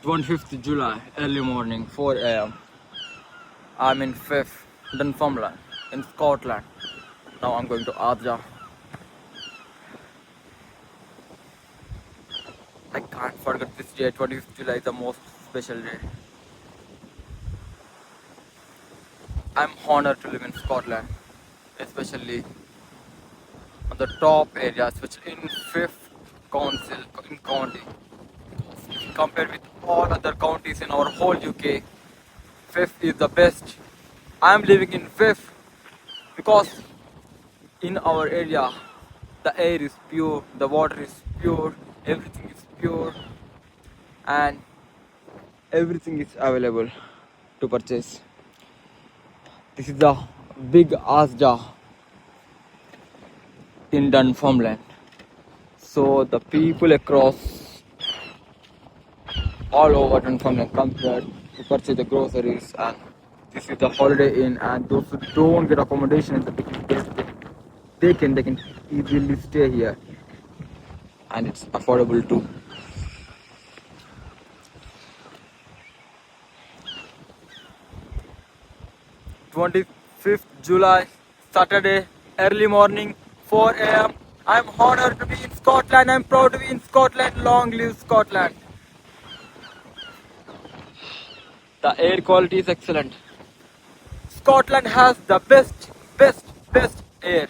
25th July, early morning, 4 a.m. I'm in Fife, Dunfermline, in Scotland. Now I'm going to Adja. I can't forget this day. 25th July is the most special day. I'm honored to live in Scotland, especially on the top area, especially in Fife Council in county. Compared with all other counties in our whole UK, Fife is the best. I'm living in Fife because in our area the air is pure, the water is pure, everything is pure, and everything is available to purchase. This is the big Asda in Dunfermline. So the people across all over Dunfermline come here to purchase the groceries, and this is the Holiday Inn, and those who don't get accommodation in the big place, they can easily stay here, and it's affordable too. 25th July, Saturday, early morning, 4 a.m. I'm honored to be in Scotland. I'm proud to be in Scotland. Long live Scotland. The air quality is excellent. Scotland has the best air.